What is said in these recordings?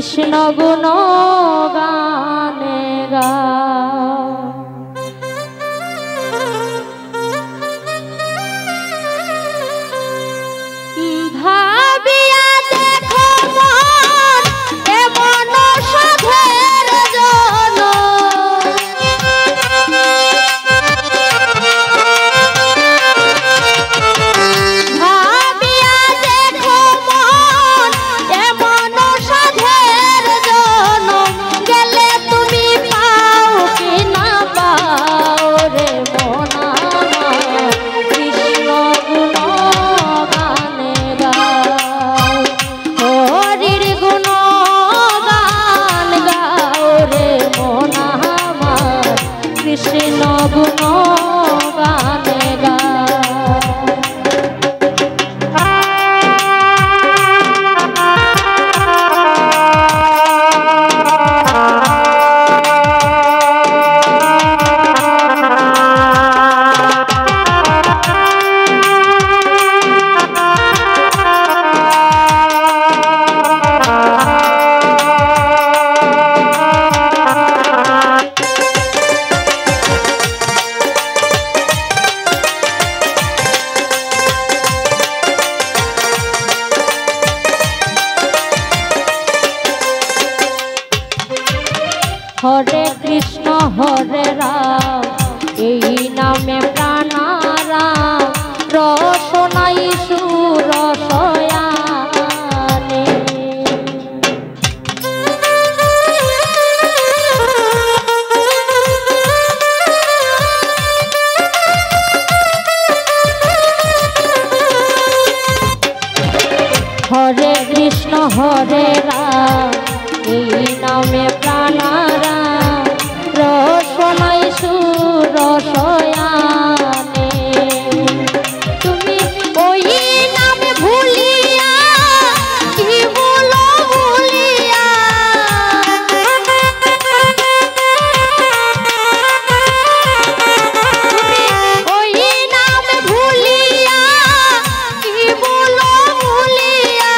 কৃষ্ণ গুণ গানে গা। ভাবিয়া দেখো মন এমন সাধের জন, ভাবিয়া দেখো মন এমন সাধের জন, গেলে তুমি পাও কি না পাও রে মন আমার, কৃষ্ণ গুণ গানে গাও, হরির গুণ গান গাও রে মন আমার, কৃষ্ণ গুণ গানে গাও। হরে কৃষ্ণ হরে রাম এই নামে প্রাণারাম, রসনাই সুরসয়ানে। হরে কৃষ্ণ হরে রাম এই নামে প্রাণারাম, রসনাই সুরসয়ানে। তুমি ওই নামে ভুলিয়া কি বলো ভুলিয়া, তুমি ওই নামে ভুলিয়া কি বলো ভুলিয়া,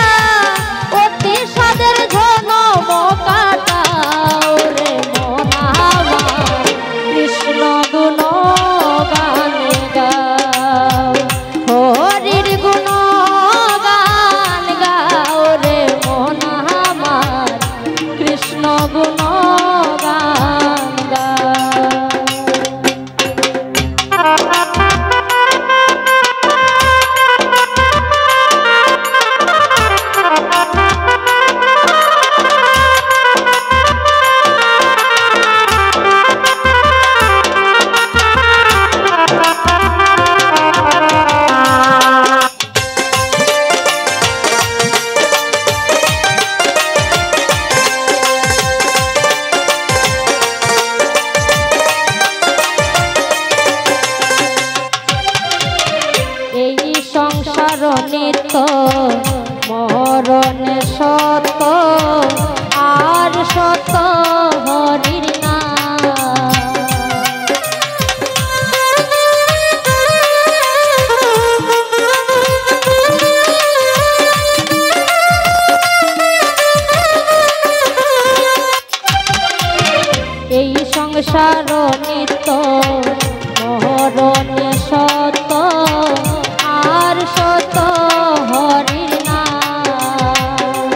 অতি সাদের জনম কাটাও রে মন আমার, কৃষ্ণ গুণ গানে গাও, হরির গুণ গান গাও রে মন আমার, কৃষ্ণ গুণ গান গাও। এই সংসার নিত্য মরণে সত, আর সত হরির নাম। এই সংসার নিত্য মরণে সত, আর সত হরির নাম।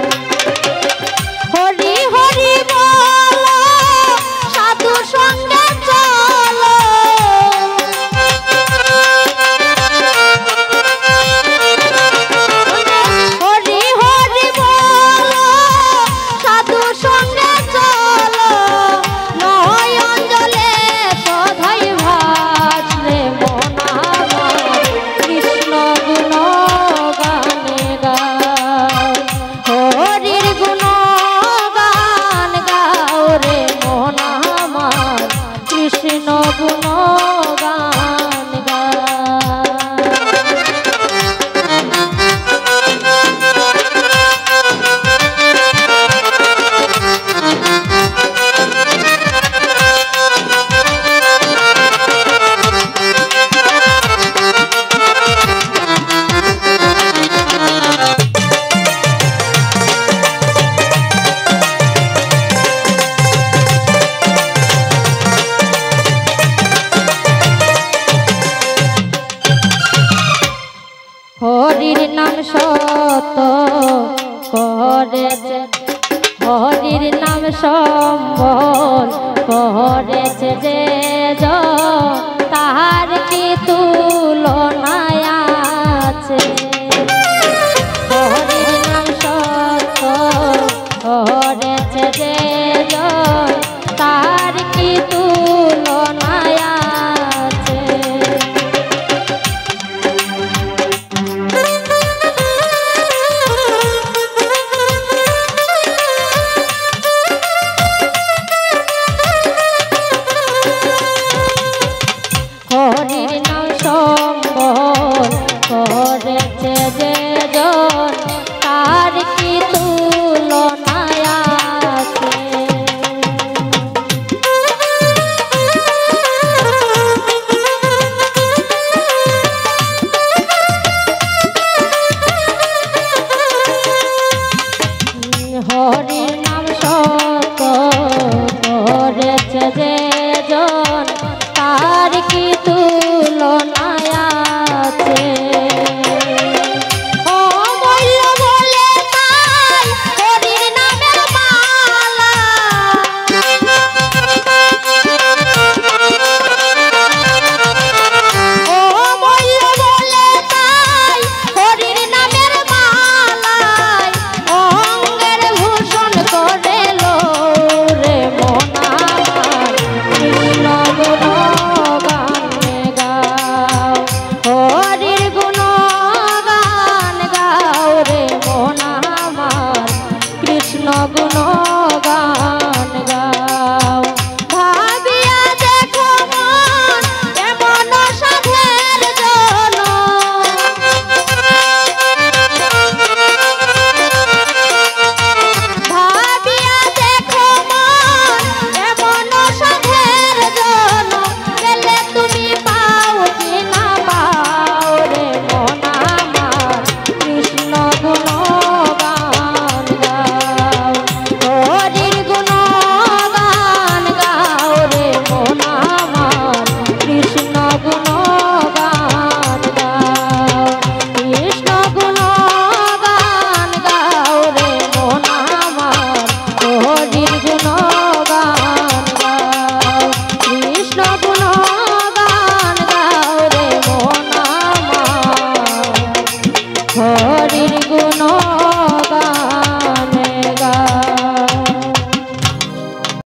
হরি হরি বল সাধু সঙ্গে চল, হরি হরি বল সাধু সঙ্গে চল, নয়ন জলে সদাই ভাস রে মন আমার, কৃষ্ণ গুণ হরির নাম সত করেছে, হরির নাম সম্বল করেছে যে তাহার কি তুলনা আছে। হরির নাম সত করেছে যে তাহার কি তুলনা আছে। হরির নাম সম্বল করেছে যে